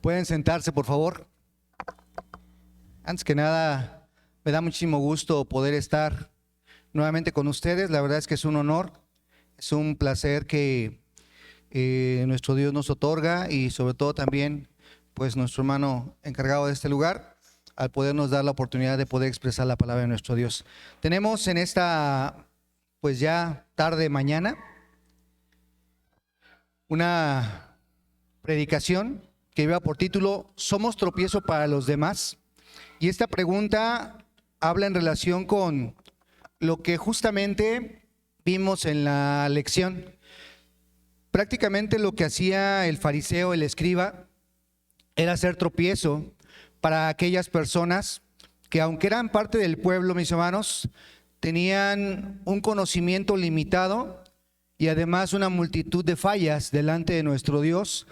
Pueden sentarse, por favor. Antes que nada, me da muchísimo gusto poder estar nuevamente con ustedes. La verdad es que es un honor, es un placer que nuestro Dios nos otorga, y sobre todo también pues nuestro hermano encargado de este lugar, al podernos dar la oportunidad de poder expresar la palabra de nuestro Dios. Tenemos en esta pues ya tarde mañana una predicación que lleva por título ¿Somos tropiezo para los demás? Y esta pregunta habla en relación con lo que justamente vimos en la lección. Prácticamente lo que hacía el fariseo, el escriba, era hacer tropiezo para aquellas personas que, aunque eran parte del pueblo, mis hermanos, tenían un conocimiento limitado y además una multitud de fallas delante de nuestro Dios.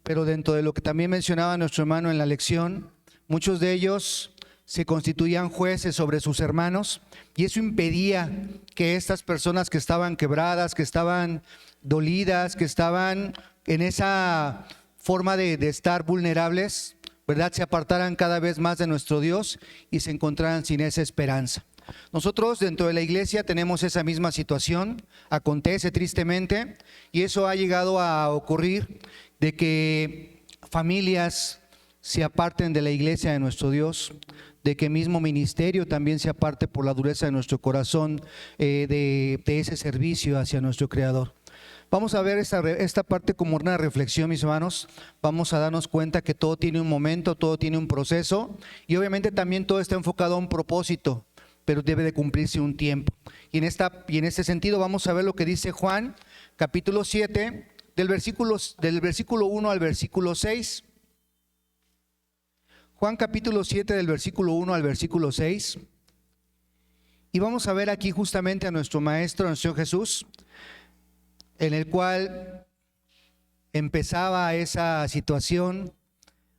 Pero dentro de lo que también mencionaba nuestro hermano en la lección, muchos de ellos se constituían jueces sobre sus hermanos, y eso impedía que estas personas que estaban quebradas, que estaban dolidas, que estaban en esa forma de estar vulnerables, ¿verdad?, se apartaran cada vez más de nuestro Dios y se encontraran sin esa esperanza. Nosotros dentro de la iglesia tenemos esa misma situación, acontece tristemente, y eso ha llegado a ocurrir, de que familias se aparten de la iglesia de nuestro Dios, de que mismo ministerio también se aparte por la dureza de nuestro corazón, de ese servicio hacia nuestro Creador. Vamos a ver esta parte como una reflexión, mis hermanos. Vamos a darnos cuenta que todo tiene un momento, todo tiene un proceso, y obviamente también todo está enfocado a un propósito, pero debe de cumplirse un tiempo. Y en este sentido vamos a ver lo que dice Juan, capítulo 7, del versículo 1 al versículo 6. Juan capítulo 7, del versículo 1 al versículo 6. Y vamos a ver aquí justamente a nuestro Maestro, nuestro Señor Jesús, en el cual empezaba esa situación.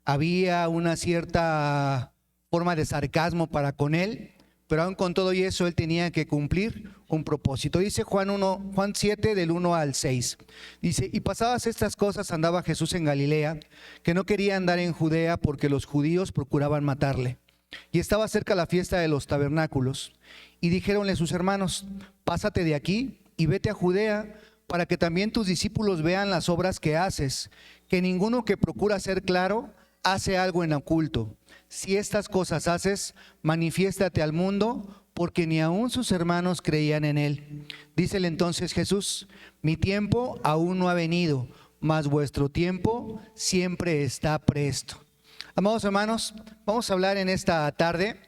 Había una cierta forma de sarcasmo para con él, pero aún con todo y eso él tenía que cumplir un propósito. Dice Juan 7 del 1 al 6. Dice: y pasadas estas cosas andaba Jesús en Galilea, que no quería andar en Judea porque los judíos procuraban matarle. Y estaba cerca la fiesta de los tabernáculos. Y dijéronle sus hermanos: pásate de aquí y vete a Judea, para que también tus discípulos vean las obras que haces, que ninguno que procura ser claro hace algo en oculto. Si estas cosas haces, manifiéstate al mundo, porque ni aun sus hermanos creían en él. Dícele entonces Jesús: mi tiempo aún no ha venido, mas vuestro tiempo siempre está presto. Amados hermanos, vamos a hablar en esta tarde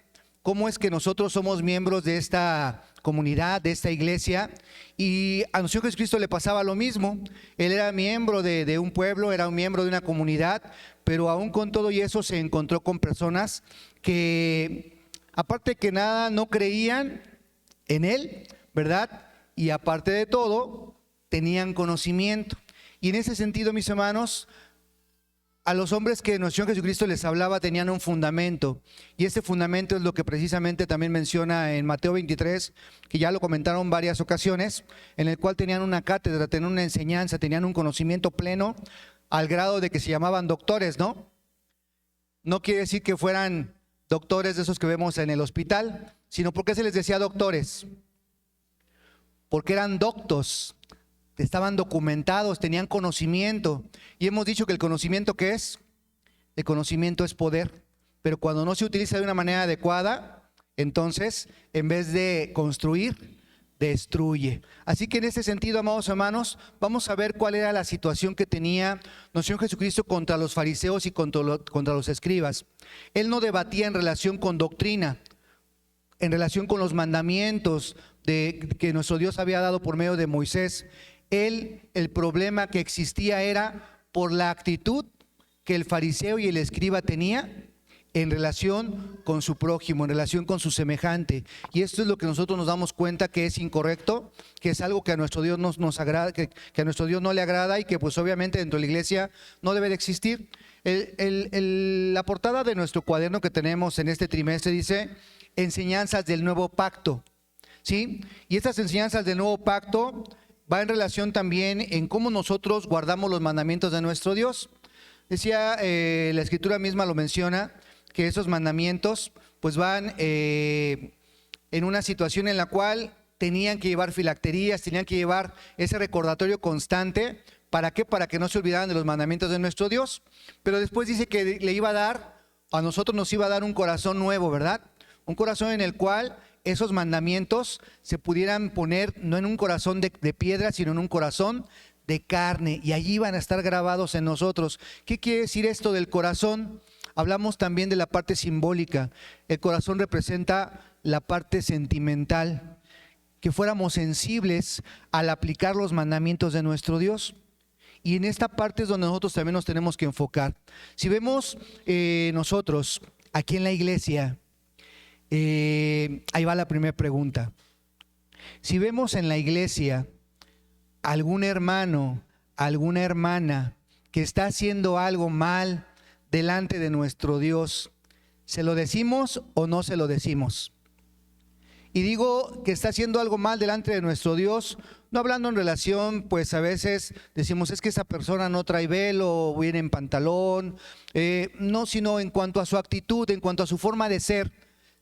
cómo es que nosotros somos miembros de esta comunidad, de esta iglesia, y a nuestro Jesucristo le pasaba lo mismo. Él era miembro de un pueblo, era un miembro de una comunidad, pero aún con todo y eso se encontró con personas que, aparte que nada, no creían en él, ¿verdad? Y aparte de todo, tenían conocimiento. Y en ese sentido, mis hermanos, a los hombres que nuestro Señor Jesucristo les hablaba tenían un fundamento, y ese fundamento es lo que precisamente también menciona en Mateo 23, que ya lo comentaron varias ocasiones, en el cual tenían una cátedra, tenían una enseñanza, tenían un conocimiento pleno, al grado de que se llamaban doctores, ¿no? No quiere decir que fueran doctores de esos que vemos en el hospital, sino porque se les decía doctores, porque eran doctos, estaban documentados, tenían conocimiento. Y hemos dicho que el conocimiento, ¿qué es? El conocimiento es poder, pero cuando no se utiliza de una manera adecuada, entonces en vez de construir, destruye. Así que en este sentido, amados hermanos, vamos a ver cuál era la situación que tenía nuestro Señor Jesucristo contra los fariseos y contra los escribas. Él no debatía en relación con doctrina, en relación con los mandamientos que nuestro Dios había dado por medio de Moisés. El problema que existía era por la actitud que el fariseo y el escriba tenía en relación con su prójimo, en relación con su semejante. Y esto es lo que nosotros nos damos cuenta que es incorrecto, que es algo que a nuestro Dios nos agrada, que a nuestro Dios no le agrada, y que pues obviamente dentro de la iglesia no debe de existir. La portada de nuestro cuaderno que tenemos en este trimestre dice: enseñanzas del nuevo pacto, ¿sí? Y estas enseñanzas del nuevo pacto va en relación también en cómo nosotros guardamos los mandamientos de nuestro Dios. Decía, la Escritura misma lo menciona, que esos mandamientos pues van en una situación en la cual tenían que llevar filacterías, tenían que llevar ese recordatorio constante. ¿Para qué? Para que no se olvidaran de los mandamientos de nuestro Dios. Pero después dice que le iba a dar, a nosotros nos iba a dar un corazón nuevo, ¿verdad? Un corazón en el cual esos mandamientos se pudieran poner no en un corazón de piedra, sino en un corazón de carne, y allí van a estar grabados en nosotros. ¿Qué quiere decir esto del corazón? Hablamos también de la parte simbólica. El corazón representa la parte sentimental, que fuéramos sensibles al aplicar los mandamientos de nuestro Dios. Y en esta parte es donde nosotros también nos tenemos que enfocar. Si vemos nosotros aquí en la iglesia, ahí va la primera pregunta. Si vemos en la iglesia algún hermano, alguna hermana que está haciendo algo mal delante de nuestro Dios, ¿se lo decimos o no se lo decimos? Y digo que está haciendo algo mal delante de nuestro Dios, no hablando en relación, pues a veces decimos, es que esa persona no trae velo o viene en pantalón, no, sino en cuanto a su actitud, en cuanto a su forma de ser.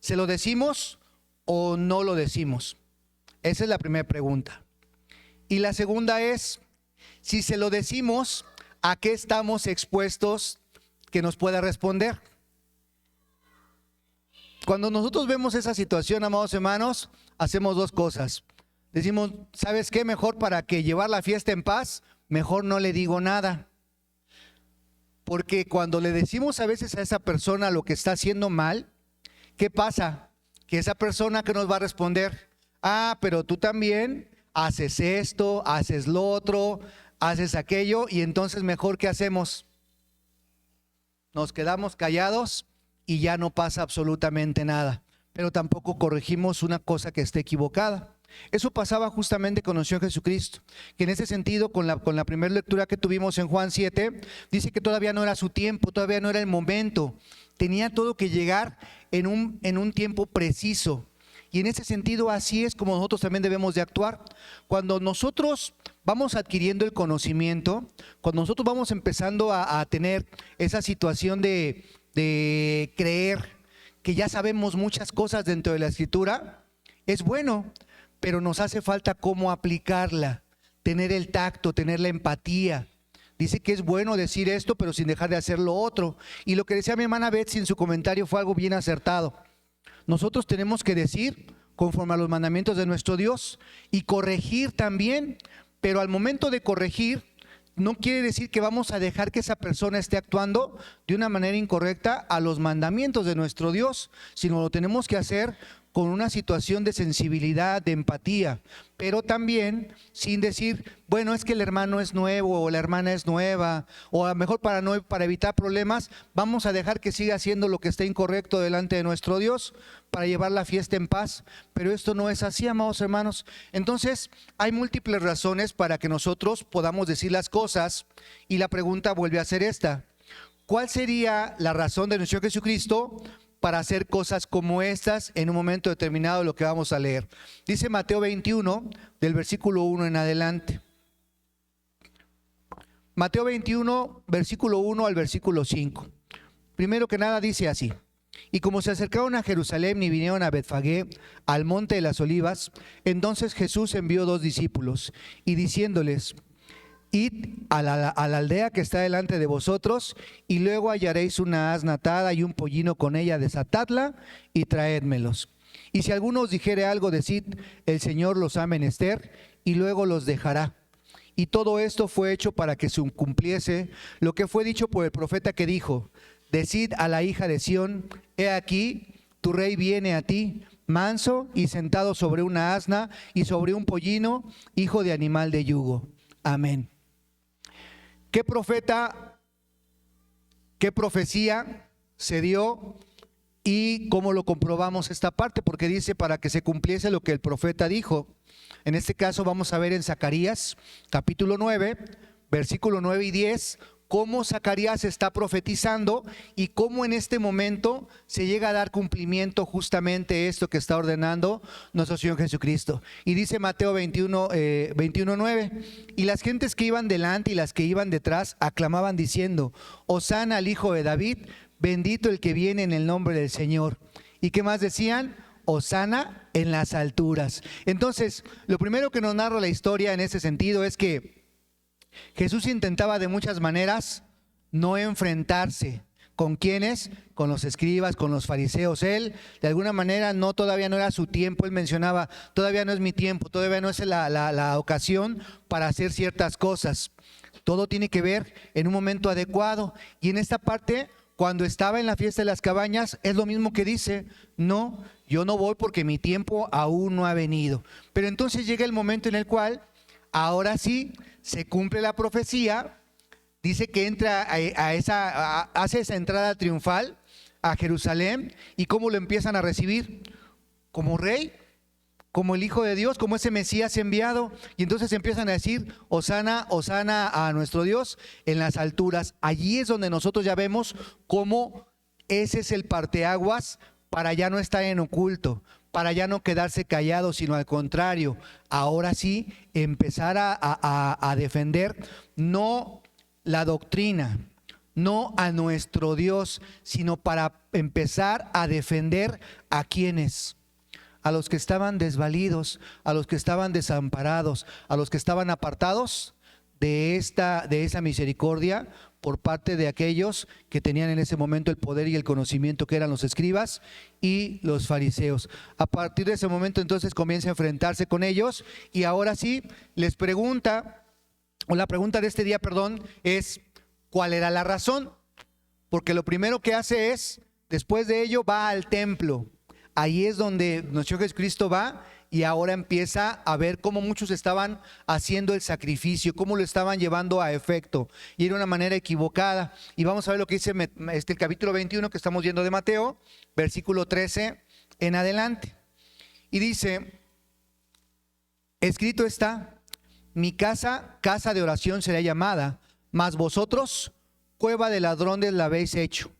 ¿Se lo decimos o no lo decimos? Esa es la primera pregunta. Y la segunda es, si se lo decimos, ¿a qué estamos expuestos que nos pueda responder? Cuando nosotros vemos esa situación, amados hermanos, hacemos dos cosas. Decimos, ¿sabes qué? Mejor para que llevar la fiesta en paz, mejor no le digo nada. Porque cuando le decimos a veces a esa persona lo que está haciendo mal, ¿qué pasa? Que esa persona que nos va a responder, pero tú también haces esto, haces lo otro, haces aquello, y entonces mejor ¿qué hacemos? Nos quedamos callados y ya no pasa absolutamente nada, pero tampoco corregimos una cosa que esté equivocada. Eso pasaba justamente con el Señor Jesucristo, que en ese sentido, con la primera lectura que tuvimos en Juan 7, dice que todavía no era su tiempo, todavía no era el momento, tenía todo que llegar en un tiempo preciso. Y en ese sentido así es como nosotros también debemos de actuar. Cuando nosotros vamos adquiriendo el conocimiento, cuando nosotros vamos empezando a tener esa situación de creer que ya sabemos muchas cosas dentro de la Escritura, es bueno, pero nos hace falta cómo aplicarla, tener el tacto, tener la empatía. Dice que es bueno decir esto, pero sin dejar de hacer lo otro. Y lo que decía mi hermana Betsy en su comentario fue algo bien acertado. Nosotros tenemos que decir conforme a los mandamientos de nuestro Dios y corregir también, pero al momento de corregir no quiere decir que vamos a dejar que esa persona esté actuando de una manera incorrecta a los mandamientos de nuestro Dios, sino lo tenemos que hacer con una situación de sensibilidad, de empatía, pero también sin decir, bueno, es que el hermano es nuevo o la hermana es nueva, o a lo mejor para evitar problemas, vamos a dejar que siga haciendo lo que esté incorrecto delante de nuestro Dios para llevar la fiesta en paz. Pero esto no es así, amados hermanos. Entonces, hay múltiples razones para que nosotros podamos decir las cosas, y la pregunta vuelve a ser esta: ¿cuál sería la razón de nuestro Jesucristo para hacer cosas como estas en un momento determinado, lo que vamos a leer? Dice Mateo 21, del versículo 1 en adelante. Mateo 21, versículo 1 al versículo 5. Primero que nada dice así: y como se acercaron a Jerusalén y vinieron a Betfagé, al monte de las olivas, entonces Jesús envió 2 discípulos, y diciéndoles: id a la aldea que está delante de vosotros, y luego hallaréis una asna atada y un pollino con ella, desatadla y traédmelos. Y si alguno os dijere algo, decid: el Señor los ha menester, y luego los dejará. Y todo esto fue hecho para que se cumpliese lo que fue dicho por el profeta, que dijo: decid a la hija de Sión, he aquí, tu rey viene a ti, manso y sentado sobre una asna y sobre un pollino, hijo de animal de yugo. Amén. ¿Qué profeta, qué profecía se dio y cómo lo comprobamos esta parte? Porque dice para que se cumpliese lo que el profeta dijo. En este caso vamos a ver en Zacarías capítulo 9, versículo 9 y 10, cómo Zacarías está profetizando y cómo en este momento se llega a dar cumplimiento justamente esto que está ordenando nuestro Señor Jesucristo. Y dice Mateo 21:9, y las gentes que iban delante y las que iban detrás aclamaban diciendo: Hosana al Hijo de David, bendito el que viene en el nombre del Señor. ¿Y qué más decían? Hosana en las alturas. Entonces, lo primero que nos narra la historia en ese sentido es que Jesús intentaba de muchas maneras no enfrentarse. ¿Con quiénes? Con los escribas, con los fariseos. Él, de alguna manera, todavía no era su tiempo. Él mencionaba: todavía no es mi tiempo, todavía no es la ocasión para hacer ciertas cosas. Todo tiene que ver en un momento adecuado. Y en esta parte, cuando estaba en la fiesta de las cabañas, es lo mismo que dice: no, yo no voy porque mi tiempo aún no ha venido. Pero entonces llega el momento en el cual, ahora sí, se cumple la profecía. Dice que entra hace esa entrada triunfal a Jerusalén. ¿Y cómo lo empiezan a recibir? Como rey, como el Hijo de Dios, como ese Mesías enviado. Y entonces empiezan a decir: Hosana, Hosana a nuestro Dios en las alturas. Allí es donde nosotros ya vemos cómo ese es el parteaguas para ya no estar en oculto, para ya no quedarse callado, sino al contrario, ahora sí empezar a defender no la doctrina, no a nuestro Dios, sino para empezar a defender a quienes, a los que estaban desvalidos, a los que estaban desamparados, a los que estaban apartados de esa misericordia por parte de aquellos que tenían en ese momento el poder y el conocimiento, que eran los escribas y los fariseos. A partir de ese momento entonces comienza a enfrentarse con ellos y ahora sí les pregunta, o la pregunta de este día, es: ¿cuál era la razón? Porque lo primero que hace es, después de ello, va al templo. Ahí es donde nuestro Jesucristo va y ahora empieza a ver cómo muchos estaban haciendo el sacrificio, cómo lo estaban llevando a efecto, y era una manera equivocada. Y vamos a ver lo que dice el capítulo 21 que estamos viendo de Mateo, versículo 13 en adelante. Y dice: escrito está: mi casa, casa de oración será llamada, mas vosotros, cueva de ladrones la habéis hecho.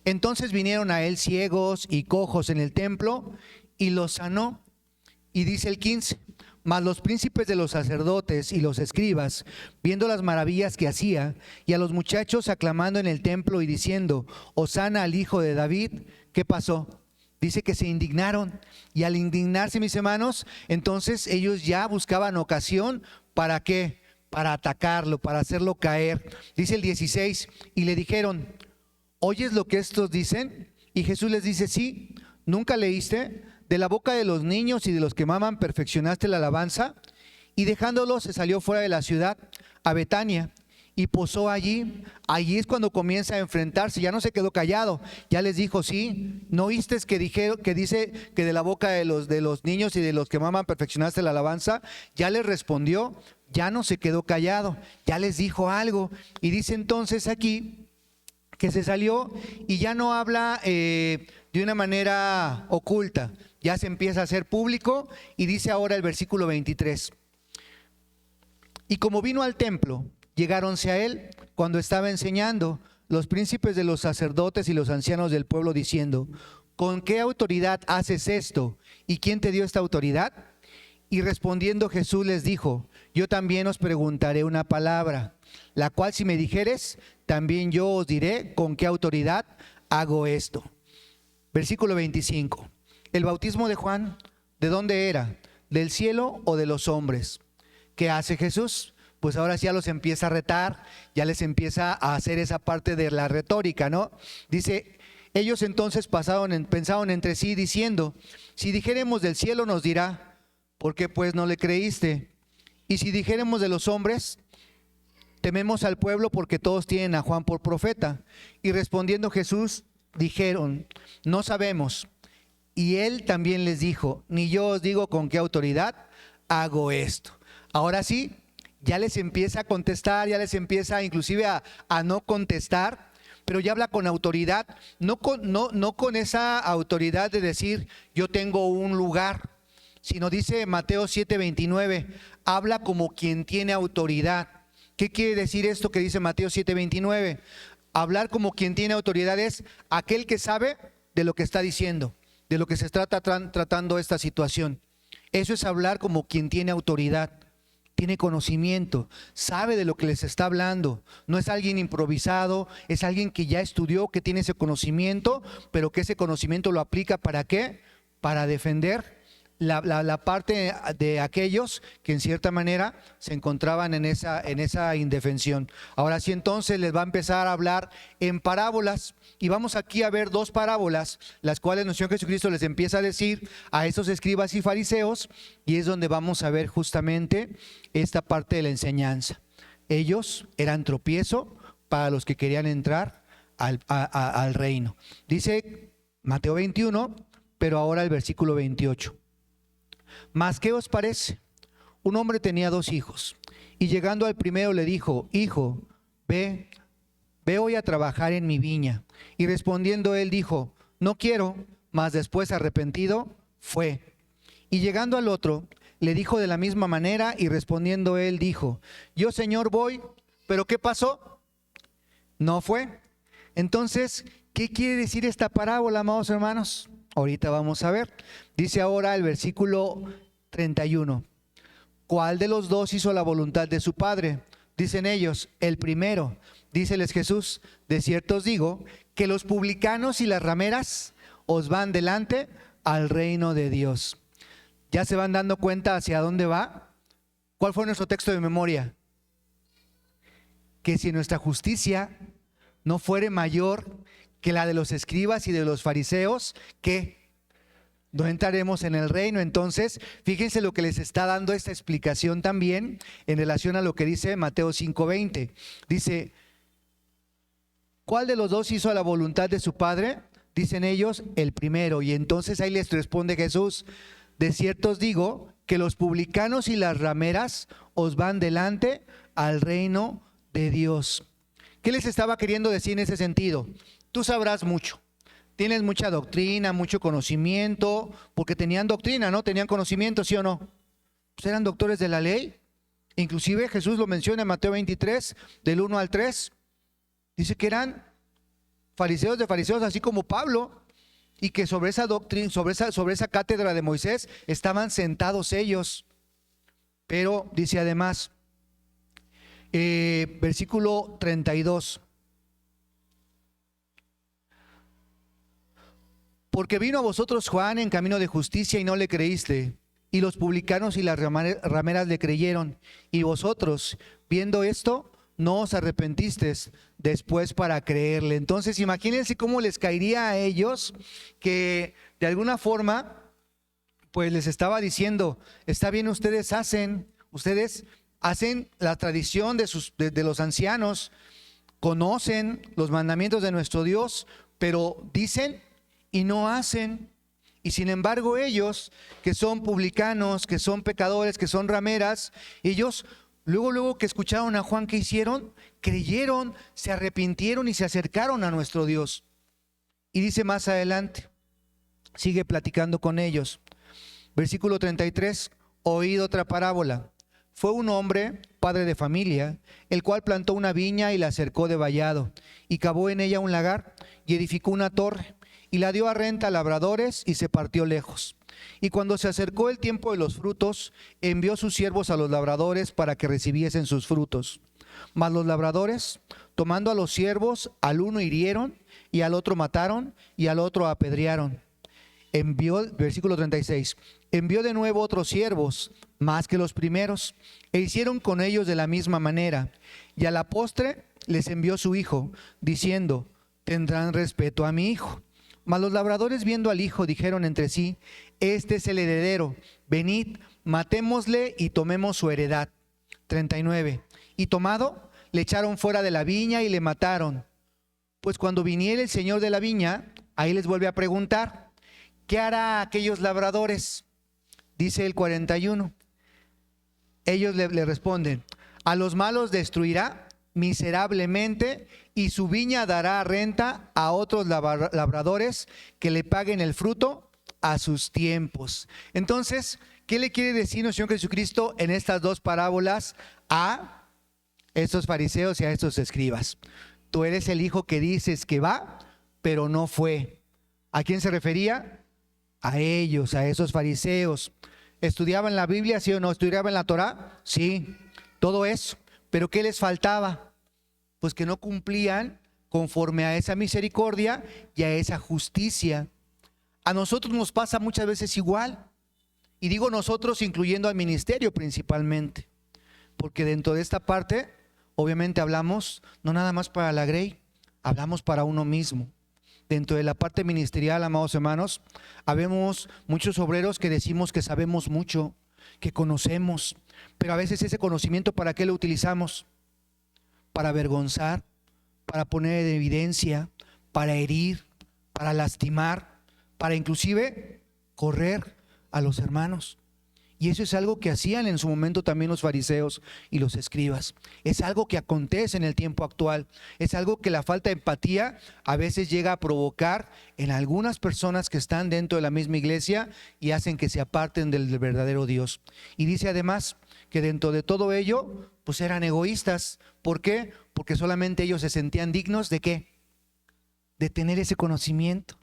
Entonces vinieron a él ciegos y cojos en el templo y los sanó. Y dice el 15: mas los príncipes de los sacerdotes y los escribas, viendo las maravillas que hacía, y a los muchachos aclamando en el templo y diciendo: Hosana al Hijo de David, ¿qué pasó? Dice que se indignaron, y al indignarse, mis hermanos, entonces ellos ya buscaban ocasión. ¿Para qué? Para atacarlo, para hacerlo caer. Dice el 16: y le dijeron: ¿oyes lo que estos dicen? Y Jesús les dice: sí. ¿Nunca leíste? De la boca de los niños y de los que maman perfeccionaste la alabanza. Y dejándolos se salió fuera de la ciudad a Betania y posó allí. Allí es cuando comienza a enfrentarse. Ya no se quedó callado, ya les dijo: sí. ¿No oíste que dice que de la boca de los niños y de los que maman perfeccionaste la alabanza? Ya les respondió, ya no se quedó callado, ya les dijo algo. Y dice entonces aquí que se salió y ya no habla de una manera oculta, ya se empieza a hacer público. Y dice ahora el versículo 23: y como vino al templo, llegáronse a él cuando estaba enseñando los príncipes de los sacerdotes y los ancianos del pueblo, diciendo: ¿con qué autoridad haces esto? ¿Y quién te dio esta autoridad? Y respondiendo Jesús les dijo: yo también os preguntaré una palabra, la cual si me dijeres, también yo os diré con qué autoridad hago esto. Versículo 25: el bautismo de Juan, ¿de dónde era? ¿Del cielo o de los hombres? ¿Qué hace Jesús? Pues ahora sí ya los empieza a retar, ya les empieza a hacer esa parte de la retórica, ¿no? Dice: ellos entonces pensaron entre sí diciendo: si dijéremos del cielo nos dirá, ¿por qué pues no le creíste? Y si dijéremos de los hombres, tememos al pueblo porque todos tienen a Juan por profeta. Y respondiendo Jesús, dijeron: no sabemos. Y él también les dijo: ni yo os digo con qué autoridad hago esto. Ahora sí, ya les empieza a contestar, ya les empieza inclusive a no contestar, pero ya habla con autoridad, no con esa autoridad de decir yo tengo un lugar, sino dice Mateo 7:29, habla como quien tiene autoridad. ¿Qué quiere decir esto que dice Mateo 7:29? Hablar como quien tiene autoridad es aquel que sabe de lo que está diciendo, de lo que se está tratando esta situación. Eso es hablar como quien tiene autoridad, tiene conocimiento, sabe de lo que les está hablando. No es alguien improvisado, es alguien que ya estudió, que tiene ese conocimiento, pero que ese conocimiento lo aplica ¿para qué? Para defender la parte de aquellos que en cierta manera se encontraban en esa indefensión. Ahora sí, entonces les va a empezar a hablar en parábolas, y vamos aquí a ver dos parábolas, las cuales nuestro Señor Jesucristo les empieza a decir a esos escribas y fariseos, y es donde vamos a ver justamente esta parte de la enseñanza. Ellos eran tropiezo para los que querían entrar al reino. Dice Mateo 21, pero ahora el versículo 28. Mas, ¿qué os parece? Un hombre tenía 2 hijos, y llegando al primero le dijo: Hijo, ve hoy a trabajar en mi viña. Y respondiendo él dijo: No quiero. Mas después, arrepentido, fue. Y llegando al otro, le dijo de la misma manera, y respondiendo él dijo: Yo, Señor, voy. ¿Pero qué pasó? No fue. Entonces, ¿qué quiere decir esta parábola, amados hermanos? Ahorita vamos a ver. Dice ahora el versículo 31. ¿Cuál de los dos hizo la voluntad de su padre? Dicen ellos: el primero. Díceles Jesús: de cierto os digo que los publicanos y las rameras os van delante al reino de Dios. ¿Ya se van dando cuenta hacia dónde va? ¿Cuál fue nuestro texto de memoria? Que si nuestra justicia no fuere mayor que la de los escribas y de los fariseos, ¿qué? No entraremos en el reino. Entonces, fíjense lo que les está dando esta explicación también en relación a lo que dice Mateo 5:20. Dice: ¿cuál de los dos hizo la voluntad de su padre? Dicen ellos: el primero. Y entonces ahí les responde Jesús: de cierto os digo que los publicanos y las rameras os van delante al reino de Dios. ¿Qué les estaba queriendo decir en ese sentido? Tú sabrás mucho, tienes mucha doctrina, mucho conocimiento, porque tenían doctrina, ¿no? Tenían conocimiento, ¿sí o no? Pues eran doctores de la ley. Inclusive Jesús lo menciona en Mateo 23, del 1 al 3. Dice que eran fariseos de fariseos, así como Pablo, y que sobre esa doctrina, sobre esa cátedra de Moisés estaban sentados ellos. Pero dice además, versículo 32. Porque vino a vosotros Juan en camino de justicia y no le creíste, y los publicanos y las rameras le creyeron, y vosotros, viendo esto, no os arrepentisteis después para creerle. Entonces imagínense cómo les caería a ellos que de alguna forma pues les estaba diciendo: está bien, ustedes hacen la tradición de los ancianos, conocen los mandamientos de nuestro Dios, pero dicen y no hacen. Y sin embargo ellos, que son publicanos, que son pecadores, que son rameras, ellos luego que escucharon a Juan, ¿qué hicieron? Creyeron, se arrepintieron y se acercaron a nuestro Dios. Y dice más adelante, sigue platicando con ellos. Versículo 33, oíd otra parábola. Fue un hombre, padre de familia, el cual plantó una viña y la cercó de vallado, y cavó en ella un lagar, y edificó una torre, y la dio a renta a labradores, y se partió lejos. Y cuando se acercó el tiempo de los frutos, envió sus siervos a los labradores para que recibiesen sus frutos. Mas los labradores, tomando a los siervos, al uno hirieron, y al otro mataron, y al otro apedrearon. Versículo 36, envió de nuevo otros siervos, más que los primeros, e hicieron con ellos de la misma manera. Y a la postre les envió su hijo, diciendo: tendrán respeto a mi hijo. Mas los labradores, viendo al hijo, dijeron entre sí: este es el heredero, venid, matémosle y tomemos su heredad. 39, y tomado, le echaron fuera de la viña y le mataron. Pues cuando viniere el señor de la viña, ahí les vuelve a preguntar: ¿qué hará aquellos labradores? Dice el 41. Ellos le responden: a los malos destruirá miserablemente, y su viña dará renta a otros labradores que le paguen el fruto a sus tiempos. Entonces, ¿qué le quiere decir nuestro Señor Jesucristo en estas dos parábolas a estos fariseos y a estos escribas. Tú eres el hijo que dices que va, pero no fue. ¿A quién se refería? A ellos, a esos fariseos. ¿Estudiaban la Biblia, sí o no? ¿Estudiaban la Torá? Sí, todo eso. ¿Pero qué les faltaba? Pues que no cumplían conforme a esa misericordia y a esa justicia. A nosotros nos pasa muchas veces igual. Y digo nosotros incluyendo al ministerio principalmente. Porque dentro de esta parte, obviamente hablamos no nada más para la Grey, hablamos para uno mismo. Dentro de la parte ministerial, amados hermanos, habemos muchos obreros que decimos que sabemos mucho, que conocemos, pero a veces ese conocimiento, ¿para qué lo utilizamos? Para avergonzar, para poner en evidencia, para herir, para lastimar, para inclusive correr a los hermanos. Y eso es algo que hacían en su momento también los fariseos y los escribas. Es algo que acontece en el tiempo actual. Es algo que la falta de empatía a veces llega a provocar en algunas personas que están dentro de la misma iglesia y hacen que se aparten del verdadero Dios. Y dice además que dentro de todo ello, pues eran egoístas. ¿Por qué? Porque solamente ellos se sentían dignos ¿de qué? De tener ese conocimiento.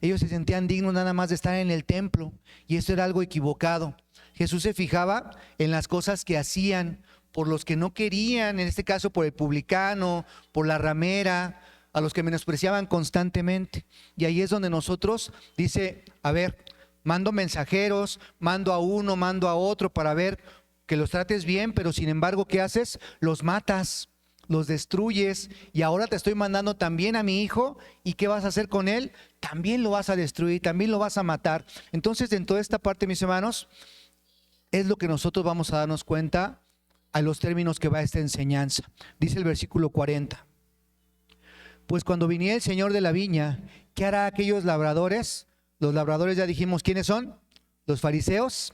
Ellos se sentían dignos nada más de estar en el templo, y eso era algo equivocado. Jesús se fijaba en las cosas que hacían por los que no querían, en este caso por el publicano, por la ramera, a los que menospreciaban constantemente. Y ahí es donde nosotros dice, a ver, mando mensajeros, mando a uno, mando a otro para ver que los trates bien, pero sin embargo, ¿qué haces? Los matas, los destruyes, y ahora te estoy mandando también a mi hijo, ¿y qué vas a hacer con él? También lo vas a destruir, también lo vas a matar. Entonces, dentro de esta parte, mis hermanos, es lo que nosotros vamos a darnos cuenta a los términos que va esta enseñanza. Dice el versículo 40. Pues cuando viniera el Señor de la viña, ¿qué hará aquellos labradores? Los labradores ya dijimos quiénes son, los fariseos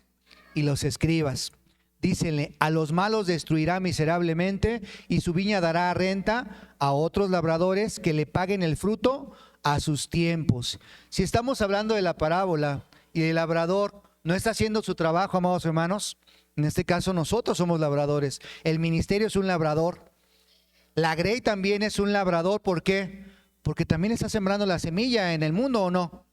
y los escribas. Dícenle, a los malos destruirá miserablemente y su viña dará renta a otros labradores que le paguen el fruto a sus tiempos. Si estamos hablando de la parábola y el labrador no está haciendo su trabajo, amados hermanos, en este caso nosotros somos labradores. El ministerio es un labrador. La Grey también es un labrador. ¿Por qué? Porque también está sembrando la semilla en el mundo, ¿o no?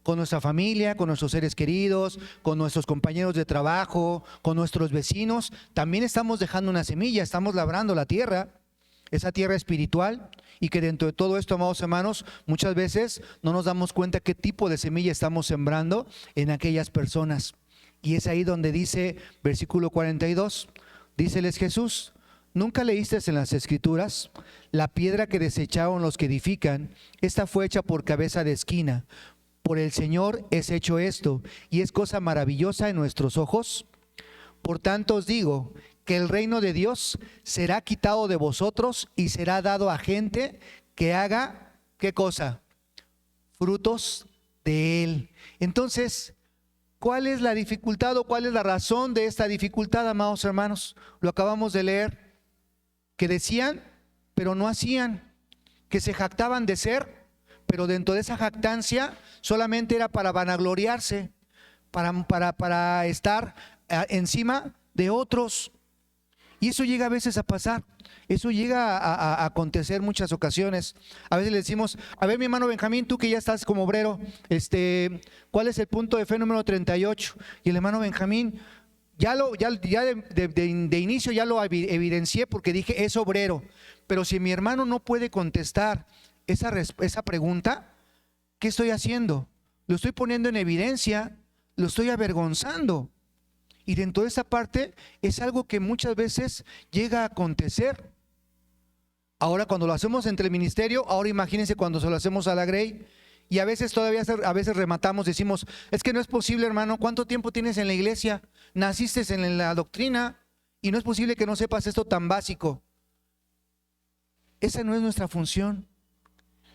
Con nuestra familia, con nuestros seres queridos, con nuestros compañeros de trabajo, con nuestros vecinos. También estamos dejando una semilla, estamos labrando la tierra, esa tierra espiritual. Y que dentro de todo esto, amados hermanos, muchas veces no nos damos cuenta qué tipo de semilla estamos sembrando en aquellas personas. Y es ahí donde dice, versículo 42, díceles Jesús, ¿nunca leíste en las Escrituras? La piedra que desecharon los que edifican, esta fue hecha por cabeza de esquina. Por el Señor es hecho esto, y es cosa maravillosa en nuestros ojos. Por tanto os digo que el reino de Dios será quitado de vosotros y será dado a gente que haga, ¿qué cosa? Frutos de él. Entonces, ¿cuál es la dificultad o cuál es la razón de esta dificultad, amados hermanos? Lo acabamos de leer, que decían, pero no hacían, que se jactaban de ser, pero dentro de esa jactancia solamente era para vanagloriarse, para estar encima de otros. Y eso llega a veces a pasar, eso llega a acontecer muchas ocasiones. A veces le decimos, a ver mi hermano Benjamín, tú que ya estás como obrero, ¿cuál es el punto de fe número 38? Y el hermano Benjamín, ya de inicio ya lo evidencié porque dije, es obrero. Pero si mi hermano no puede contestar esa pregunta, ¿qué estoy haciendo? Lo estoy poniendo en evidencia, lo estoy avergonzando. Y dentro de esa parte es algo que muchas veces llega a acontecer. Ahora cuando lo hacemos entre el ministerio, ahora imagínense cuando se lo hacemos a la Grey. Y a veces a veces rematamos, decimos, es que no es posible, hermano, ¿cuánto tiempo tienes en la iglesia? Naciste en la doctrina y no es posible que no sepas esto tan básico. Esa no es nuestra función.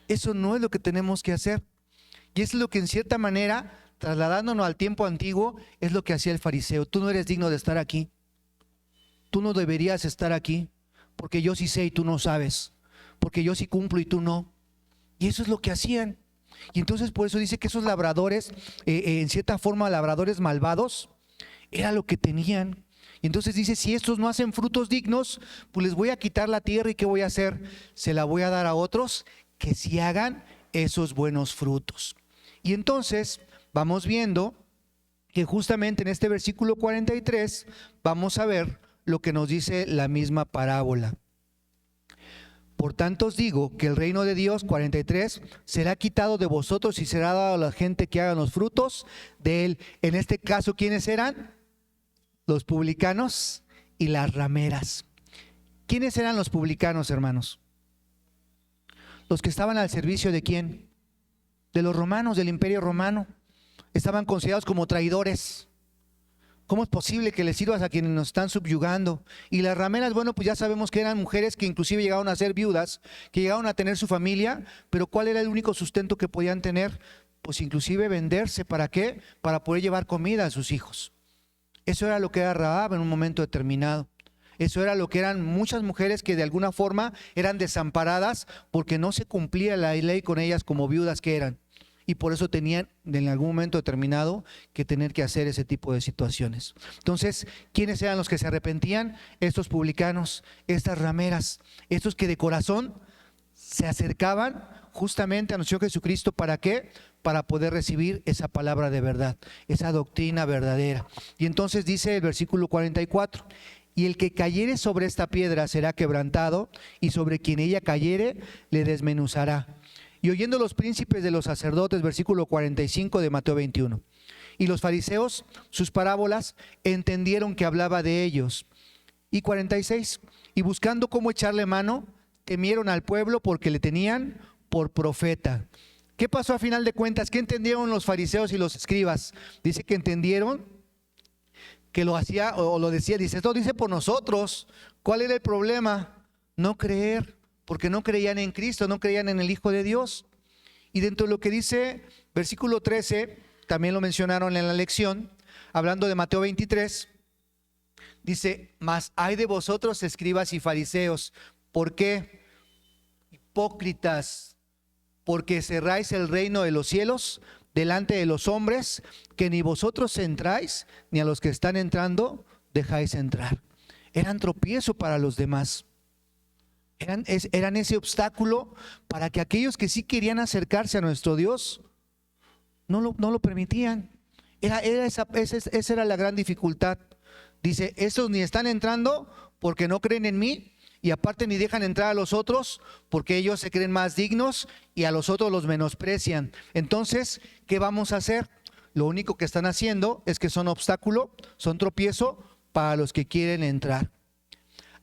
Eso no es lo que tenemos que hacer. Y es lo que en cierta manera, trasladándonos al tiempo antiguo, es lo que hacía el fariseo. Tú no eres digno de estar aquí. Tú no deberías estar aquí, porque yo sí sé y tú no sabes, porque yo sí cumplo y tú no. Y eso es lo que hacían. Y entonces por eso dice que esos labradores, en cierta forma labradores malvados, era lo que tenían. Y entonces dice, si estos no hacen frutos dignos, pues les voy a quitar la tierra y ¿qué voy a hacer? Se la voy a dar a otros que sí hagan esos buenos frutos. Y entonces vamos viendo que justamente en este versículo 43 vamos a ver lo que nos dice la misma parábola. Por tanto os digo que el reino de Dios, 43, será quitado de vosotros y será dado a la gente que hagan los frutos de él. En este caso, ¿quiénes eran? Los publicanos y las rameras. ¿Quiénes eran los publicanos, hermanos? Los que estaban al servicio ¿de quién? De los romanos, del imperio romano. Estaban considerados como traidores. ¿Cómo es posible que les sirvas a quienes nos están subyugando? Y las rameras, bueno, pues ya sabemos que eran mujeres que inclusive llegaron a ser viudas, que llegaron a tener su familia, pero ¿cuál era el único sustento que podían tener? Pues inclusive venderse. ¿Para qué? Para poder llevar comida a sus hijos. Eso era lo que era Rahab en un momento determinado. Eso era lo que eran muchas mujeres que de alguna forma eran desamparadas porque no se cumplía la ley con ellas como viudas que eran. Y por eso tenían en algún momento determinado que tener que hacer ese tipo de situaciones. Entonces, ¿quiénes eran los que se arrepentían? Estos publicanos, estas rameras, estos que de corazón se acercaban justamente a nuestro Señor Jesucristo. ¿Para qué? Para poder recibir esa palabra de verdad, esa doctrina verdadera. Y entonces dice el versículo 44, y el que cayere sobre esta piedra será quebrantado, y sobre quien ella cayere le desmenuzará. Y oyendo los príncipes de los sacerdotes, versículo 45 de Mateo 21, y los fariseos sus parábolas, entendieron que hablaba de ellos. Y 46, y buscando cómo echarle mano, temieron al pueblo porque le tenían por profeta. ¿Qué pasó a final de cuentas? ¿Qué entendieron los fariseos y los escribas? Dice que entendieron que lo hacía o lo decía, dice, esto dice por nosotros. ¿Cuál era el problema? No creer, porque no creían en Cristo, no creían en el Hijo de Dios. Y dentro de lo que dice versículo 13, también lo mencionaron en la lección, hablando de Mateo 23, dice, mas hay de vosotros escribas y fariseos. ¿Por qué? Hipócritas, porque cerráis el reino de los cielos delante de los hombres, que ni vosotros entráis, ni a los que están entrando dejáis entrar. Eran tropiezo para los demás. Eran ese obstáculo para que aquellos que sí querían acercarse a nuestro Dios no lo permitían. Esa era la gran dificultad. Dice, estos ni están entrando porque no creen en mí, y aparte ni dejan entrar a los otros porque ellos se creen más dignos y a los otros los menosprecian. Entonces, ¿qué vamos a hacer? Lo único que están haciendo es que son obstáculo, son tropiezo para los que quieren entrar.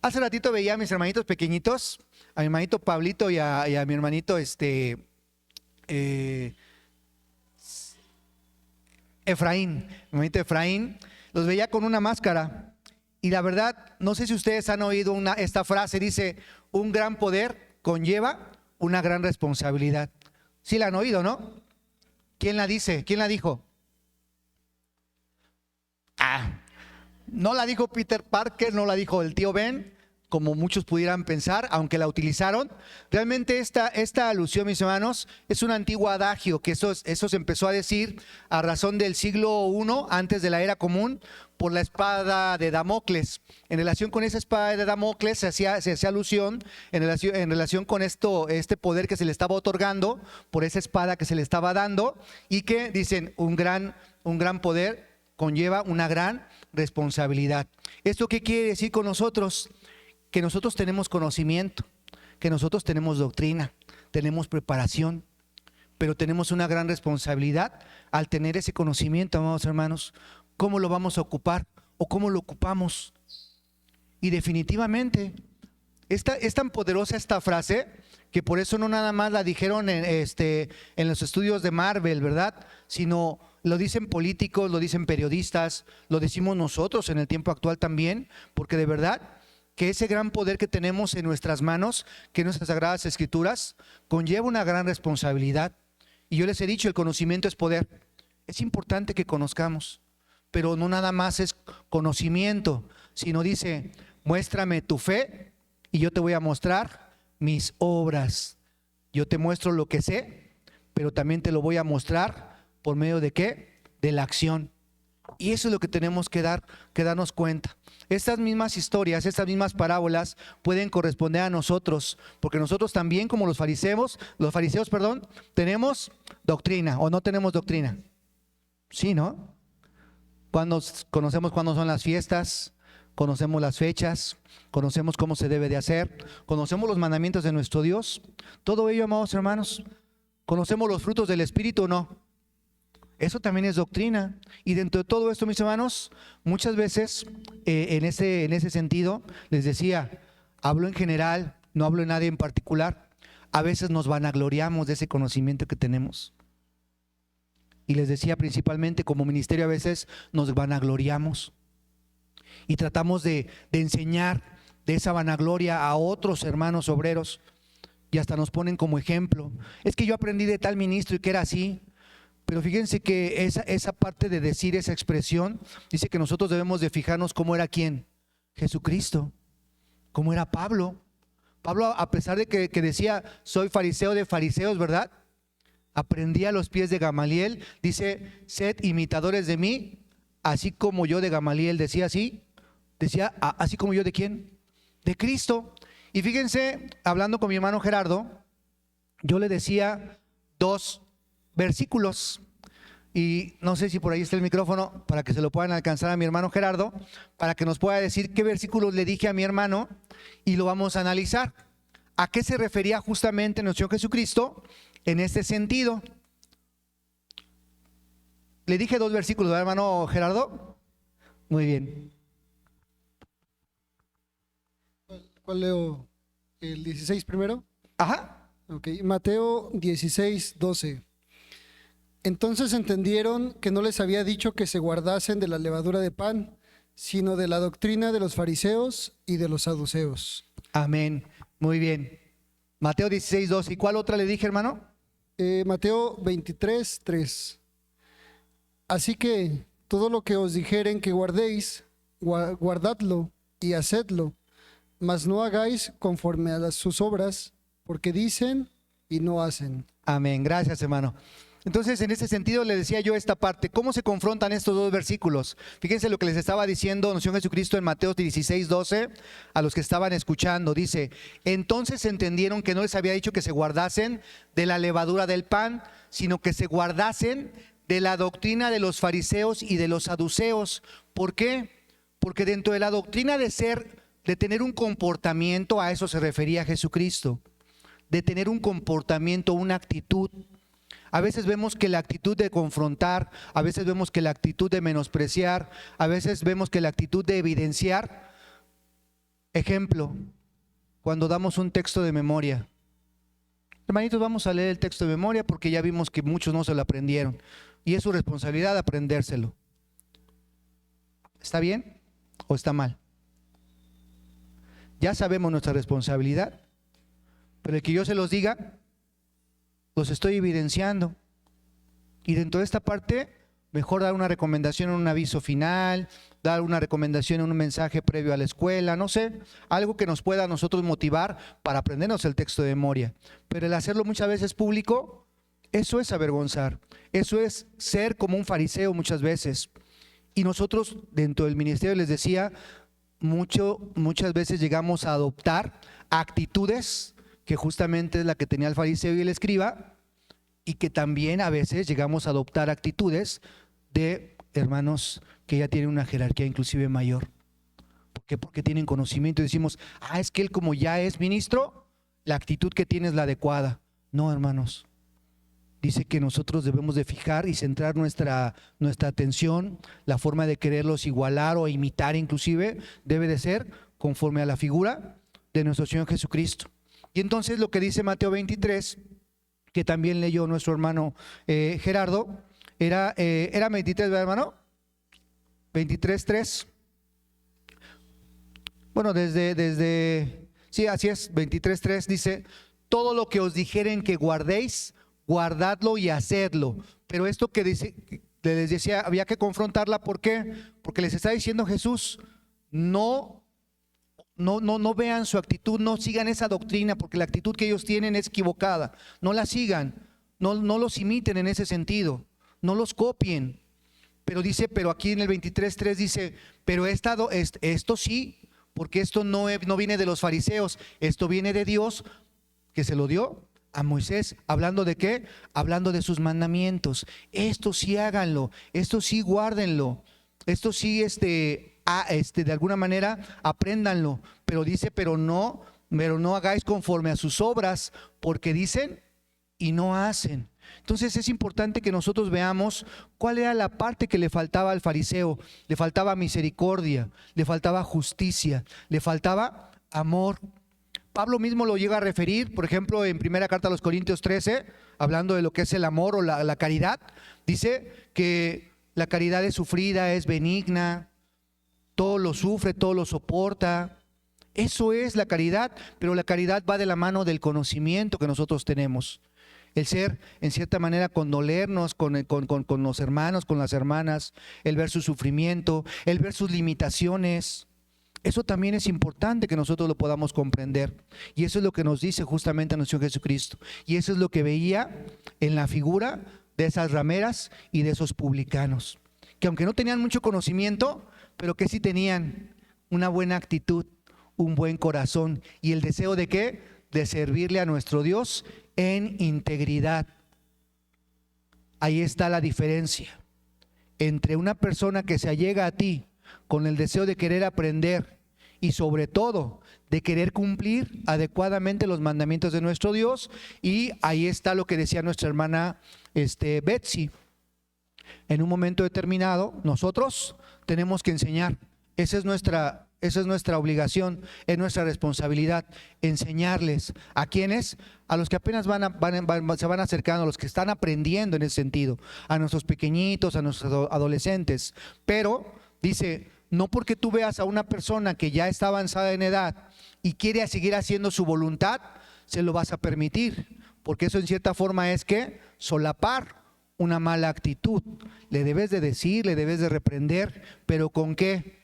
Hace ratito veía a mis hermanitos pequeñitos, a mi hermanito Pablito y a mi hermanito Efraín, mi hermanito Efraín, los veía con una máscara. Y la verdad, no sé si ustedes han oído esta frase, dice, un gran poder conlleva una gran responsabilidad. ¿Sí la han oído, no? ¿Quién la dice? ¿Quién la dijo? No la dijo Peter Parker, no la dijo el tío Ben, como muchos pudieran pensar, aunque la utilizaron. Realmente esta alusión, mis hermanos, es un antiguo adagio que eso se empezó a decir a razón del siglo I, antes de la era común, por la espada de Damocles. En relación con esa espada de Damocles se hacía alusión en relación con este poder que se le estaba otorgando por esa espada que se le estaba dando, y que dicen un gran poder conlleva una gran responsabilidad. ¿Esto qué quiere decir con nosotros? Que nosotros tenemos conocimiento, que nosotros tenemos doctrina, tenemos preparación, pero tenemos una gran responsabilidad al tener ese conocimiento, amados hermanos. ¿Cómo lo vamos a ocupar o cómo lo ocupamos? Y definitivamente es tan poderosa esta frase que por eso no nada más la dijeron en los estudios de Marvel, ¿verdad? Sino lo dicen políticos, lo dicen periodistas, lo decimos nosotros en el tiempo actual también, porque de verdad que ese gran poder que tenemos en nuestras manos, que nuestras sagradas escrituras, conlleva una gran responsabilidad. Y yo les he dicho, el conocimiento es poder. Es importante que conozcamos, pero no nada más es conocimiento, sino dice, muéstrame tu fe y yo te voy a mostrar mis obras. Yo te muestro lo que sé, pero también te lo voy a mostrar por medio de ¿qué? De la acción. Y eso es lo que tenemos que darnos cuenta. Estas mismas historias, estas mismas parábolas pueden corresponder a nosotros, porque nosotros también, como los fariseos, tenemos doctrina o no tenemos doctrina. Sí, ¿no? Conocemos cuándo son las fiestas, conocemos las fechas, conocemos cómo se debe de hacer, conocemos los mandamientos de nuestro Dios. Todo ello, amados hermanos, ¿conocemos los frutos del Espíritu o no? Eso también es doctrina. Y dentro de todo esto, mis hermanos, muchas veces en ese sentido, les decía, hablo en general, no hablo en nadie en particular. A veces nos vanagloriamos de ese conocimiento que tenemos. Y les decía, principalmente como ministerio, a veces nos vanagloriamos y tratamos de enseñar de esa vanagloria a otros hermanos obreros, y hasta nos ponen como ejemplo. Es que yo aprendí de tal ministro y que era así. Pero fíjense que esa parte de decir esa expresión, dice que nosotros debemos de fijarnos cómo era quién, Jesucristo, cómo era Pablo. Pablo, a pesar de que decía, soy fariseo de fariseos, ¿verdad? Aprendía a los pies de Gamaliel, dice, sed imitadores de mí, así como yo de Gamaliel, decía así, así como yo de quién, de Cristo. Y fíjense, hablando con mi hermano Gerardo, yo le decía 2 versículos, y no sé si por ahí está el micrófono para que se lo puedan alcanzar a mi hermano Gerardo, para que nos pueda decir qué versículos le dije a mi hermano, y lo vamos a analizar. ¿A qué se refería justamente nuestro Señor Jesucristo en este sentido? Le dije 2 versículos, ¿verdad, hermano Gerardo? Muy bien. ¿Cuál leo? ¿El 16 primero? Ajá. Ok, Mateo 16, 12. Entonces entendieron que no les había dicho que se guardasen de la levadura de pan, sino de la doctrina de los fariseos y de los saduceos. Amén. Muy bien. Mateo 16, 12. ¿Y cuál otra le dije, hermano? Mateo 23, 3. Así que todo lo que os dijeren que guardéis, guardadlo y hacedlo, mas no hagáis conforme a sus obras, porque dicen y no hacen. Amén. Gracias, hermano. Entonces, en ese sentido le decía yo esta parte, ¿cómo se confrontan estos 2 versículos? Fíjense lo que les estaba diciendo nuestro Señor Jesucristo en Mateo 16, 12, a los que estaban escuchando. Dice, entonces entendieron que no les había dicho que se guardasen de la levadura del pan, sino que se guardasen de la doctrina de los fariseos y de los saduceos. ¿Por qué? Porque dentro de la doctrina de tener un comportamiento, a eso se refería Jesucristo, de tener un comportamiento, una actitud. A veces vemos que la actitud de confrontar, a veces vemos que la actitud de menospreciar, a veces vemos que la actitud de evidenciar. Ejemplo, cuando damos un texto de memoria. Hermanitos, vamos a leer el texto de memoria porque ya vimos que muchos no se lo aprendieron. Y es su responsabilidad aprendérselo. ¿Está bien o está mal? Ya sabemos nuestra responsabilidad, pero el que yo se los diga, los estoy evidenciando. Y dentro de esta parte, mejor dar una recomendación en un aviso final, dar una recomendación en un mensaje previo a la escuela, no sé, algo que nos pueda a nosotros motivar para aprendernos el texto de memoria. Pero el hacerlo muchas veces público, eso es avergonzar, eso es ser como un fariseo muchas veces. Y nosotros dentro del ministerio, les decía, muchas veces llegamos a adoptar actitudes que justamente es la que tenía el fariseo y el escriba, y que también a veces llegamos a adoptar actitudes de hermanos que ya tienen una jerarquía inclusive mayor. ¿Por qué? Porque tienen conocimiento y decimos, es que él como ya es ministro, la actitud que tiene es la adecuada. No, hermanos. Dice que nosotros debemos de fijar y centrar nuestra atención, la forma de quererlos igualar o imitar inclusive, debe de ser conforme a la figura de nuestro Señor Jesucristo. Y entonces lo que dice Mateo 23, que también leyó nuestro hermano Gerardo, era 23, ¿verdad, hermano? 23:3. Bueno, sí, así es, 23:3 dice, todo lo que os dijeren que guardéis, guardadlo y hacedlo. Pero esto que dice, les decía, había que confrontarla. ¿Por qué? Porque les está diciendo Jesús, no vean su actitud, no sigan esa doctrina, porque la actitud que ellos tienen es equivocada. No la sigan, no los imiten en ese sentido, no los copien. Pero dice, pero aquí en el 23:3 dice, pero esto sí, porque esto no viene de los fariseos, esto viene de Dios, que se lo dio a Moisés. ¿Hablando de qué? Hablando de sus mandamientos. Esto sí háganlo, esto sí guárdenlo, esto sí de alguna manera apréndanlo. Pero dice, pero no hagáis conforme a sus obras, porque dicen y no hacen. Entonces es importante que nosotros veamos cuál era la parte que le faltaba al fariseo. Le faltaba misericordia, le faltaba justicia, le faltaba amor. Pablo mismo lo llega a referir, por ejemplo, en primera carta a los Corintios 13, hablando de lo que es el amor o la caridad. Dice que la caridad es sufrida, es benigna, todo lo sufre, todo lo soporta. Eso es la caridad, pero la caridad va de la mano del conocimiento que nosotros tenemos. El ser, en cierta manera, condolernos con los hermanos, con las hermanas, el ver su sufrimiento, el ver sus limitaciones. Eso también es importante que nosotros lo podamos comprender. Y eso es lo que nos dice justamente nuestro Jesucristo. Y eso es lo que veía en la figura de esas rameras y de esos publicanos. Que aunque no tenían mucho conocimiento, pero que sí tenían una buena actitud, un buen corazón y el deseo de ¿qué? De servirle a nuestro Dios en integridad. Ahí está la diferencia entre una persona que se allega a ti con el deseo de querer aprender y sobre todo de querer cumplir adecuadamente los mandamientos de nuestro Dios. Y ahí está lo que decía nuestra hermana Betsy. En un momento determinado nosotros tenemos que enseñar. Esa es nuestra obligación, es nuestra responsabilidad, enseñarles. ¿A quiénes? A los que apenas se van acercando, a los que están aprendiendo en ese sentido, a nuestros pequeñitos, a nuestros adolescentes. Pero dice, no porque tú veas a una persona que ya está avanzada en edad y quiere seguir haciendo su voluntad, se lo vas a permitir, porque eso en cierta forma es que solapar una mala actitud. Le debes de decir, le debes de reprender, pero ¿con qué?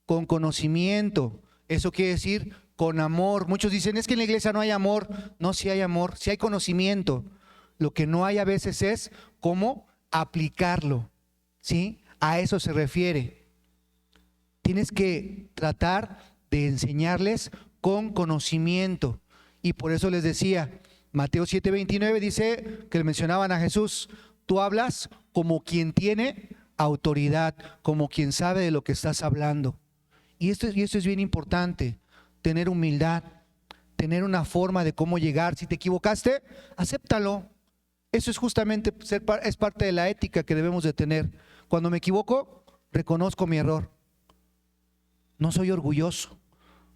Con conocimiento. Eso quiere decir con amor. Muchos dicen, es que en la iglesia no hay amor. No, sí hay amor, sí hay conocimiento. Lo que no hay a veces es cómo aplicarlo, ¿sí? A eso se refiere. Tienes que tratar de enseñarles con conocimiento. Y por eso les decía, Mateo 7:29 dice que le mencionaban a Jesús, tú hablas como quien tiene autoridad, como quien sabe de lo que estás hablando. Y esto es bien importante, tener humildad, tener una forma de cómo llegar. Si te equivocaste, acéptalo. Eso es justamente, es parte de la ética que debemos de tener. Cuando me equivoco, reconozco mi error. No soy orgulloso,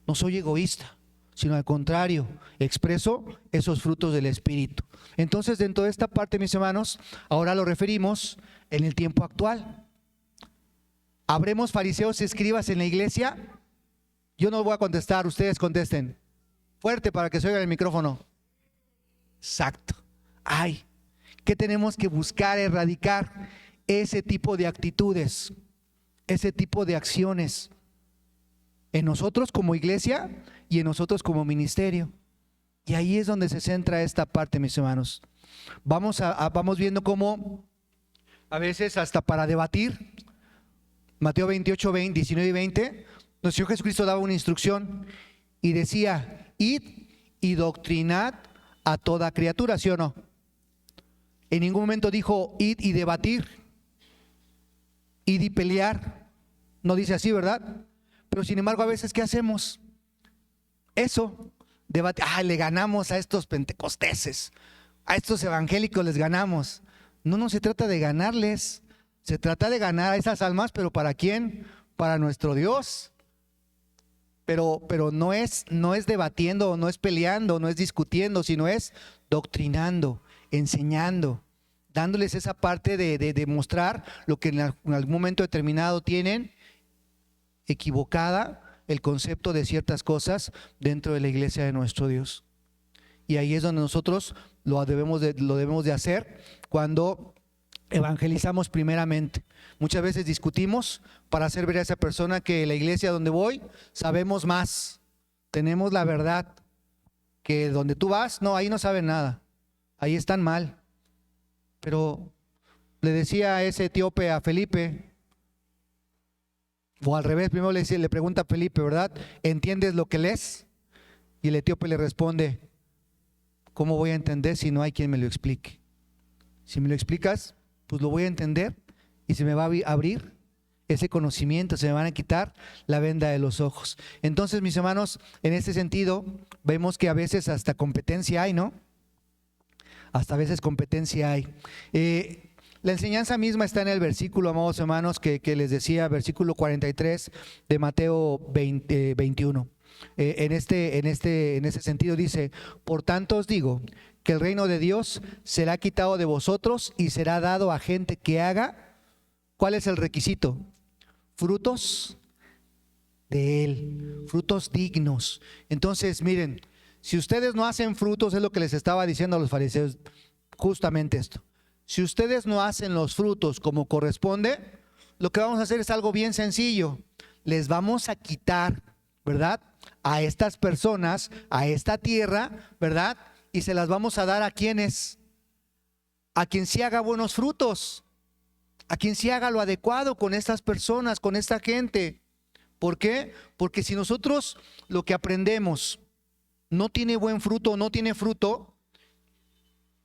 no soy egoísta, sino al contrario, expreso esos frutos del Espíritu. Entonces, dentro de esta parte, mis hermanos, ahora lo referimos en el tiempo actual. ¿Habremos fariseos y escribas en la iglesia? Yo no voy a contestar, ustedes contesten. Fuerte para que se oiga el micrófono. Exacto. Ay, ¿qué tenemos que buscar? Erradicar ese tipo de actitudes, ese tipo de acciones en nosotros como iglesia y en nosotros como ministerio. Y ahí es donde se centra esta parte, mis hermanos. Vamos viendo cómo a veces hasta para debatir, Mateo 28, 19 y 20, nuestro Señor Jesucristo daba una instrucción y decía, id y doctrinad a toda criatura, ¿sí o no? En ningún momento dijo, id y debatir, id y pelear. No dice así, ¿verdad? Pero sin embargo, a veces, ¿qué hacemos? Eso, debate, le ganamos a estos pentecosteses, a estos evangélicos les ganamos. No se trata de ganarles, se trata de ganar a esas almas, pero ¿para quién? Para nuestro Dios. Pero no es debatiendo, no es peleando, no es discutiendo, sino es doctrinando, enseñando, dándoles esa parte de mostrar lo que en algún momento determinado tienen equivocada el concepto de ciertas cosas dentro de la iglesia de nuestro Dios. Y ahí es donde nosotros lo debemos de hacer cuando evangelizamos primeramente. Muchas veces discutimos para hacer ver a esa persona que la iglesia donde voy sabemos más, tenemos la verdad, que donde tú vas, no, ahí no saben nada, ahí están mal. Pero le decía a ese etíope a Felipe, o al revés, primero le pregunta a Felipe, ¿verdad? ¿Entiendes lo que lees? Y el etíope le responde, ¿cómo voy a entender si no hay quien me lo explique? Si me lo explicas, pues lo voy a entender y se me va a abrir ese conocimiento, se me van a quitar la venda de los ojos. Entonces, mis hermanos, en este sentido, vemos que a veces hasta competencia hay, ¿no? Hasta a veces competencia hay. La enseñanza misma está en el versículo, amados hermanos, que les decía, versículo 43 de Mateo 21. En ese sentido dice, por tanto os digo que el reino de Dios será quitado de vosotros y será dado a gente que haga, ¿cuál es el requisito? Frutos de él, frutos dignos. Entonces, miren, si ustedes no hacen frutos, es lo que les estaba diciendo a los fariseos, justamente esto. Si ustedes no hacen los frutos como corresponde, lo que vamos a hacer es algo bien sencillo. Les vamos a quitar, ¿verdad?, a estas personas, a esta tierra, ¿verdad?, y se las vamos a dar a quienes, a quien sí haga buenos frutos, a quien sí haga lo adecuado con estas personas, con esta gente. ¿Por qué? Porque si nosotros lo que aprendemos no tiene buen fruto, no tiene fruto,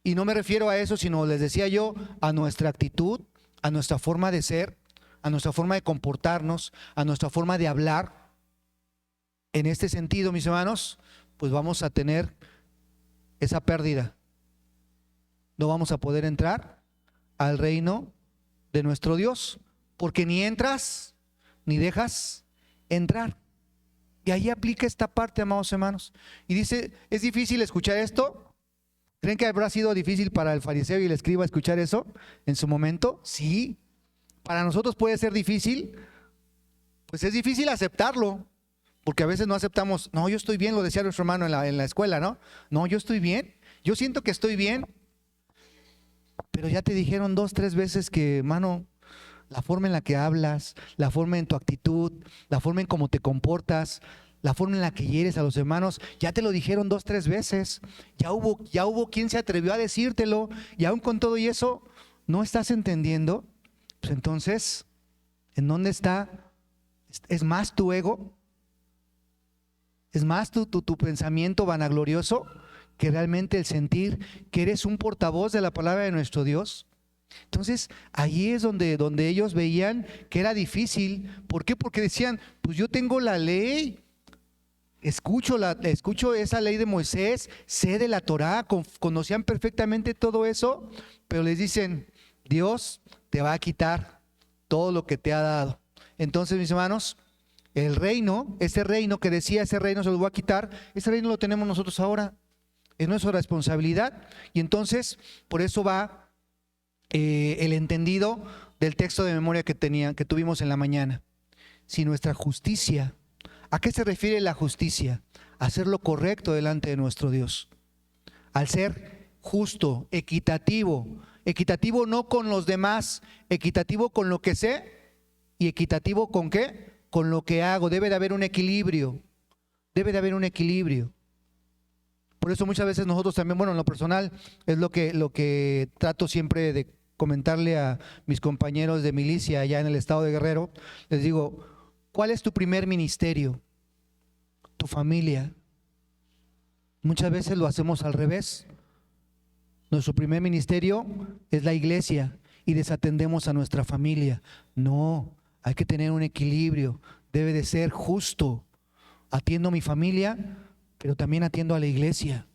y no me refiero a eso, sino les decía yo, a nuestra actitud, a nuestra forma de ser, a nuestra forma de comportarnos, a nuestra forma de hablar. En este sentido, mis hermanos, pues vamos a tener esa pérdida. No vamos a poder entrar al reino de nuestro Dios, porque ni entras, ni dejas entrar. Y ahí aplica esta parte, amados hermanos. Y dice, ¿es difícil escuchar esto? ¿Creen que habrá sido difícil para el fariseo y el escriba escuchar eso en su momento? Sí. Para nosotros puede ser difícil. Pues es difícil aceptarlo, porque a veces no aceptamos. No, yo estoy bien, lo decía nuestro hermano en la escuela, ¿no? No, yo estoy bien, yo siento que estoy bien. Pero ya te dijeron 2, 3 veces que, hermano, la forma en la que hablas, la forma en tu actitud, la forma en cómo te comportas, la forma en la que hieres a los hermanos, ya te lo dijeron 2, 3 veces, ya hubo quien se atrevió a decírtelo, y aún con todo y eso, ¿no estás entendiendo? Pues entonces, ¿en dónde está? ¿Es más tu ego? ¿Es más tu pensamiento vanaglorioso que realmente el sentir que eres un portavoz de la palabra de nuestro Dios? Entonces, ahí es donde ellos veían que era difícil. ¿Por qué? Porque decían, pues yo tengo la ley, escucho esa ley de Moisés, sé de la Torá, conocían perfectamente todo eso, pero les dicen, Dios te va a quitar todo lo que te ha dado. Entonces, mis hermanos, el reino, ese reino que decía, ese reino se lo va a quitar, ese reino lo tenemos nosotros ahora, es nuestra responsabilidad. Y entonces, por eso va el entendido del texto de memoria que tuvimos en la mañana. Si nuestra justicia, ¿a qué se refiere la justicia? A hacer lo correcto delante de nuestro Dios. Al ser justo, equitativo no con los demás, equitativo con lo que sé y equitativo con qué, con lo que hago. Debe de haber un equilibrio, debe de haber un equilibrio. Por eso muchas veces nosotros también, bueno, en lo personal es lo que trato siempre de comentarle a mis compañeros de milicia allá en el estado de Guerrero. Les digo, ¿cuál es tu primer ministerio? Tu familia. Muchas veces lo hacemos al revés. Nuestro primer ministerio es la iglesia y desatendemos a nuestra familia. No, hay que tener un equilibrio, debe de ser justo. Atiendo a mi familia, pero también atiendo a la iglesia.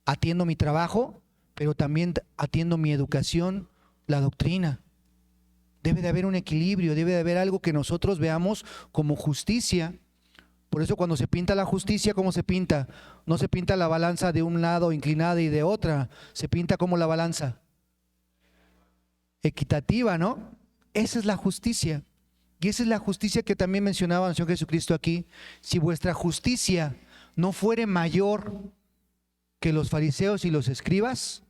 Atiendo mi trabajo, pero también atiendo mi educación, la doctrina. Debe de haber un equilibrio, debe de haber algo que nosotros veamos como justicia. Por eso cuando se pinta la justicia, ¿cómo se pinta? No se pinta la balanza de un lado inclinada y de otra, se pinta como la balanza equitativa, ¿no? Esa es la justicia. Y esa es la justicia que también mencionaba el Señor Jesucristo aquí. Si vuestra justicia no fuere mayor que los fariseos y los escribas,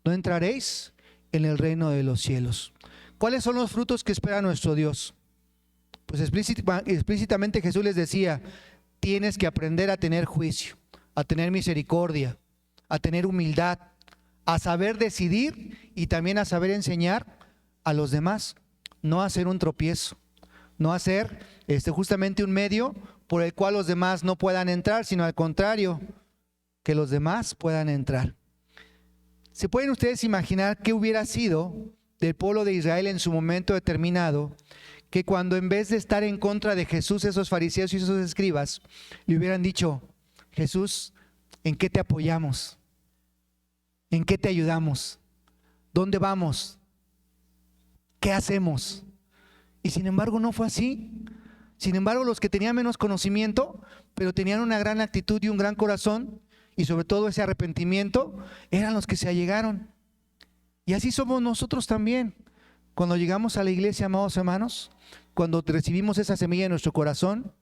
no entraréis en el reino de los cielos. ¿Cuáles son los frutos que espera nuestro Dios? Pues explícitamente Jesús les decía, tienes que aprender a tener juicio, a tener misericordia, a tener humildad, a saber decidir y también a saber enseñar a los demás, no a ser un tropiezo, no a ser justamente un medio por el cual los demás no puedan entrar, sino al contrario, que los demás puedan entrar. ¿Se pueden ustedes imaginar qué hubiera sido del pueblo de Israel en su momento determinado, que cuando en vez de estar en contra de Jesús, esos fariseos y esos escribas, le hubieran dicho: Jesús, ¿en qué te apoyamos? ¿En qué te ayudamos? ¿Dónde vamos? ¿Qué hacemos? Y sin embargo no fue así. Sin embargo, los que tenían menos conocimiento, pero tenían una gran actitud y un gran corazón, y sobre todo ese arrepentimiento, eran los que se allegaron. Y así somos nosotros también. Cuando llegamos a la iglesia, amados hermanos, cuando recibimos esa semilla en nuestro corazón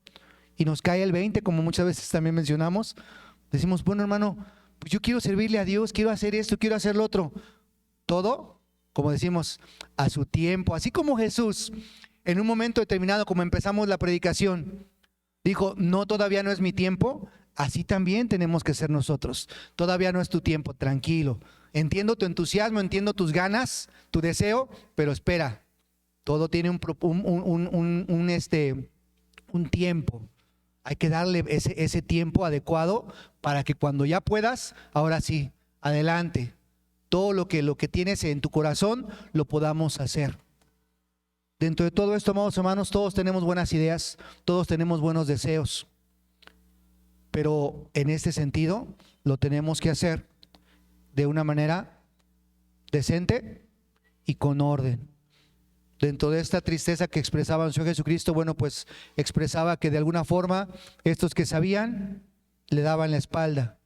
y nos cae el 20, como muchas veces también mencionamos, decimos: bueno, hermano, pues yo quiero servirle a Dios, quiero hacer esto, quiero hacer lo otro. Todo, como decimos, a su tiempo. Así como Jesús, en un momento determinado, como empezamos la predicación, dijo: no, todavía no es mi tiempo. Así también tenemos que ser nosotros. Todavía no es tu tiempo, tranquilo. Entiendo tu entusiasmo, entiendo tus ganas, tu deseo, pero espera, todo tiene un tiempo. Hay que darle ese tiempo adecuado para que cuando ya puedas, ahora sí, adelante. Todo lo que tienes en tu corazón lo podamos hacer. Dentro de todo esto, amados hermanos, todos tenemos buenas ideas, todos tenemos buenos deseos. Pero en este sentido lo tenemos que hacer de una manera decente y con orden. Dentro de esta tristeza que expresaba el Señor Jesucristo, bueno, pues expresaba que de alguna forma estos que sabían le daban la espalda.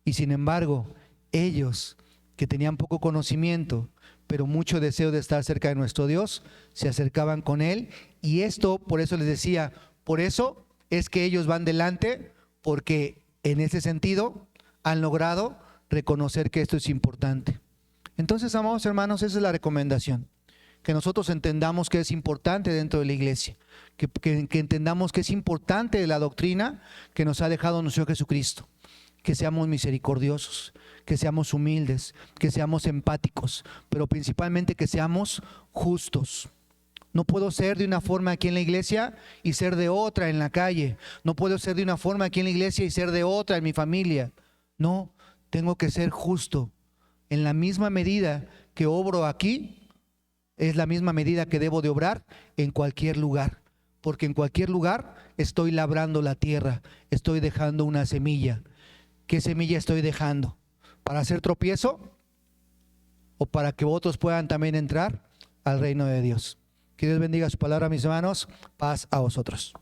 Y sin embargo, ellos que tenían poco conocimiento, pero mucho deseo de estar cerca de nuestro Dios, se acercaban con Él. Y esto, por eso les decía, por eso es que ellos van delante, porque en ese sentido han logrado reconocer que esto es importante. Entonces, amados hermanos, esa es la recomendación, que nosotros entendamos que es importante dentro de la iglesia, que entendamos que es importante la doctrina que nos ha dejado nuestro Jesucristo, que seamos misericordiosos, que seamos humildes, que seamos empáticos, pero principalmente que seamos justos. No puedo ser de una forma aquí en la iglesia y ser de otra en la calle. No puedo ser de una forma aquí en la iglesia y ser de otra en mi familia. No, tengo que ser justo. En la misma medida que obro aquí, es la misma medida que debo de obrar en cualquier lugar. Porque en cualquier lugar estoy labrando la tierra, estoy dejando una semilla. ¿Qué semilla estoy dejando? ¿Para hacer tropiezo? ¿O para que otros puedan también entrar al reino de Dios? Que Dios bendiga su palabra, mis hermanos. Paz a vosotros.